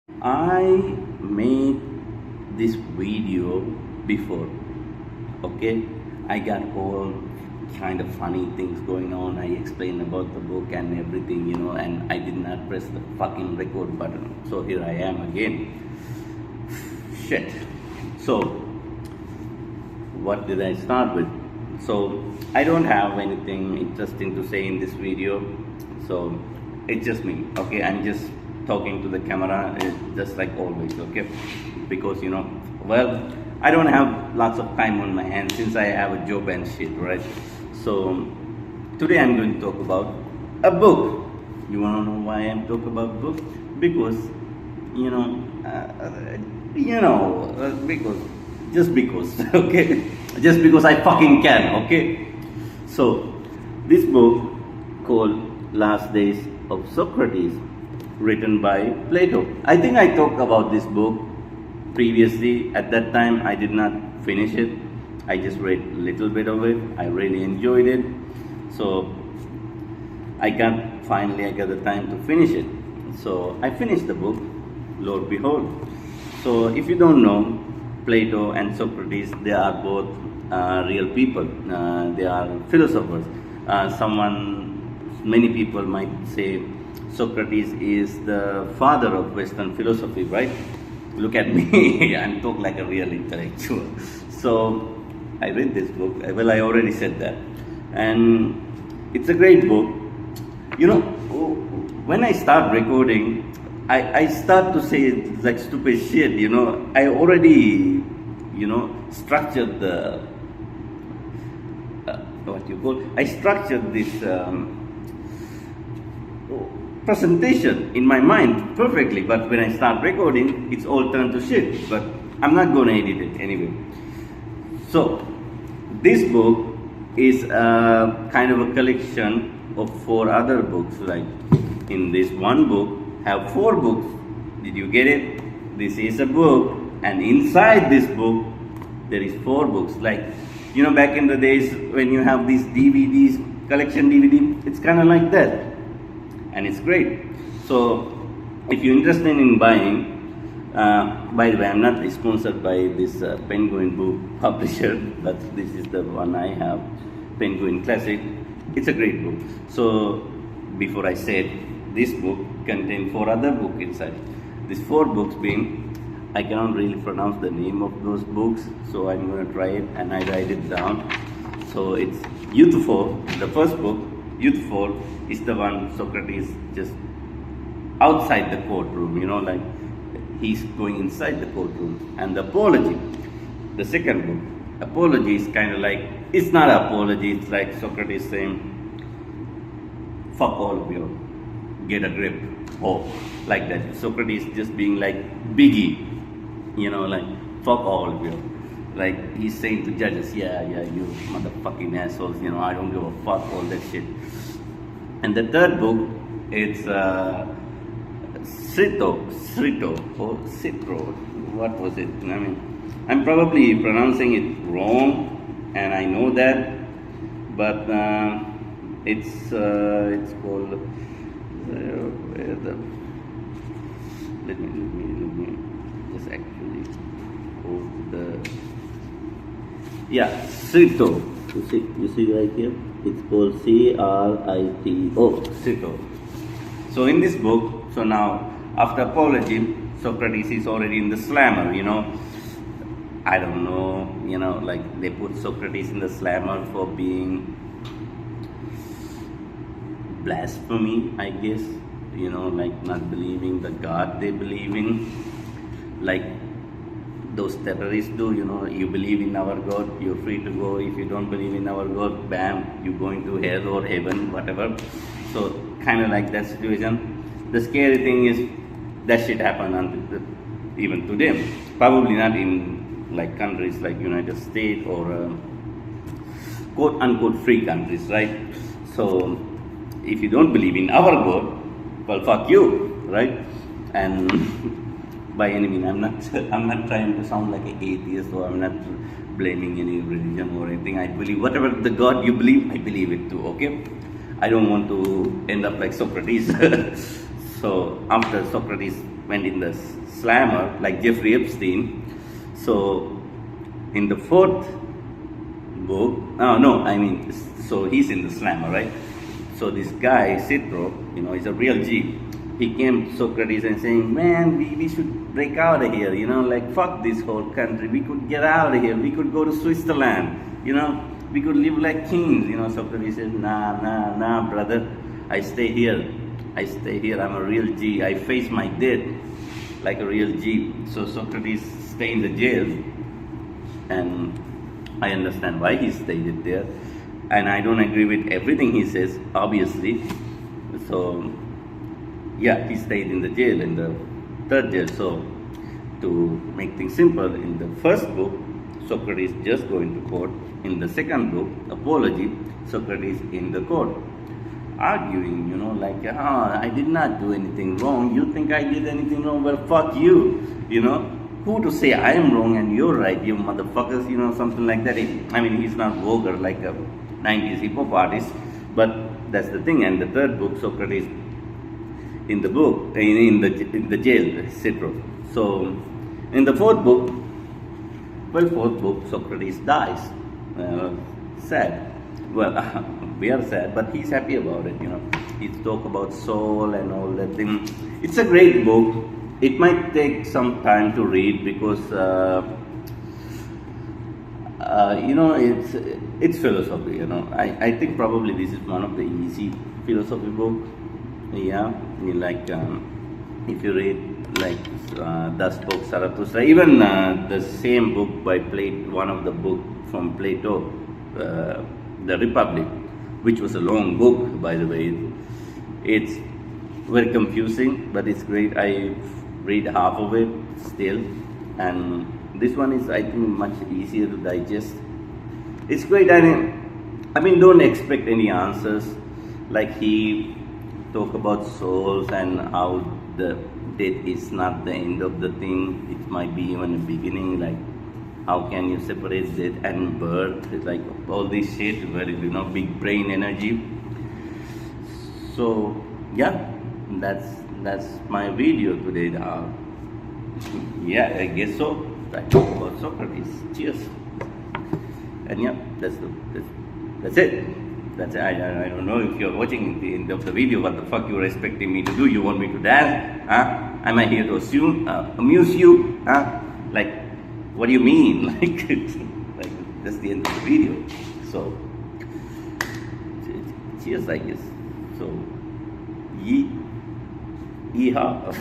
I made this video before, okay? I got all kind of funny things going on. I explained about the book and everything, and I did not press the fucking record button. So here I am again. Shit. So, what did I start with? So, I don't have anything interesting to say in this video. So, it's just me, okay? I'm just talking to the camera, just like always, okay? Because, well, I don't have lots of time on my hands since I have a job and shit, right? So, today I'm going to talk about a book. You wanna know why I'm talking about book? Because, because, just because, okay? Just because I fucking can, okay? So, this book called Last Days of Socrates, written by Plato. I think I talked about this book previously. At that time, I did not finish it. I just read a little bit of it. I really enjoyed it. So, finally I got the time to finish it. So, I finished the book, Lord behold. So, if you don't know, Plato and Socrates, they are both real people. They are philosophers. Many people might say Socrates is the father of Western philosophy, right? Look at me, I'm talking like a real intellectual. So I read this book. Well, I already said that, and it's a great book. When I start recording, I start to say like stupid shit. I already, structured the I structured this presentation in my mind perfectly, but when I start recording, it's all turned to shit. But I'm not going to edit it anyway. So, this book is a kind of a collection of 4 other books. Like in this one book, have 4 books. Did you get it? This is a book, and inside this book, there is 4 books. Like, back in the days when you have these DVDs, collection DVD, it's kind of like that. And it's great. So, if you're interested in buying, by the way, I'm not sponsored by this Penguin book publisher, but this is the one I have, Penguin Classic. It's a great book. So, before I said, this book contains 4 other books inside. These 4 books being, I cannot really pronounce the name of those books, so I'm going to try it and I write it down. So, it's Euthyphro, the first book. Euthyphro is the one Socrates just outside the courtroom, like he's going inside the courtroom. And the Apology, the second book. Apology is kind of like, it's not an apology, it's like Socrates saying, fuck all of you, get a grip, like that. Socrates just being like Biggie, like fuck all of you. Like he's saying to judges, yeah, you motherfucking assholes, I don't give a fuck, all that shit. And the third book, it's Citro, what was it? I mean, I'm probably pronouncing it wrong, and I know that, but it's called, let me just actually quote the, Cito. You see right here? It's called Crito, Cito. So in this book, so now after Apology, Socrates is already in the slammer, I don't know, like they put Socrates in the slammer for being blasphemy, I guess, like not believing the God they believe in, like those terrorists do, you believe in our God, you're free to go. If you don't believe in our God, bam, you're going to hell or heaven, whatever. So, kind of like that situation. The scary thing is, that shit happened even to them. Probably not in like countries like United States or quote unquote free countries, right? So, if you don't believe in our God, well, fuck you, right? And by any means, I'm not trying to sound like an atheist, or I'm not blaming any religion or anything. I believe whatever the God you believe, I believe it too, okay? I don't want to end up like Socrates. So after Socrates went in the slammer like Jeffrey Epstein. So in the fourth book, so he's in the slammer, right? So this guy, Citro, he's a real G. He came to Socrates and saying, man, we should break out of here, like fuck this whole country. We could get out of here. We could go to Switzerland, we could live like kings. Socrates says, nah, brother. I stay here. I'm a real G. I face my death like a real G. So Socrates stayed in the jail, and I understand why he stayed there. And I don't agree with everything he says, obviously. So yeah, he stayed in the jail, in the third jail. So to make things simple, in the first book, Socrates just going to court. In the second book, Apology, Socrates in the court, arguing, I did not do anything wrong. You think I did anything wrong? Well, fuck you, Who to say I am wrong and you're right, you motherfuckers, something like that. He's not vulgar like a 90s hip-hop artist, but that's the thing. And the third book, Socrates in the book, in the jail, Citro. So in the fourth book, Socrates dies. Sad. Well, we are sad, but he's happy about it, He talk about soul and all that thing. It's a great book. It might take some time to read because, it's philosophy, I think probably this is one of the easy philosophy book. Yeah, if you read like Thus Spoke Zarathustra, even the same book by Plato, one of the book from Plato, The Republic, which was a long book, by the way. It's very confusing, but it's great. I read half of it still, and this one is, I think, much easier to digest. It's great. Don't expect any answers. Like he talk about souls and how the death is not the end of the thing. It might be even a beginning. Like how can you separate death and birth? It's like all this shit, very big brain energy. So yeah, that's my video today. Yeah, I guess so. I talk about Socrates. Cheers. And yeah, that's it. That's it. I don't know if you're watching the end of the video. What the fuck you're expecting me to do? You want me to dance? Am I here to amuse you? Like, what do you mean? Like that's the end of the video. So, cheers, I guess. So, yeehaw.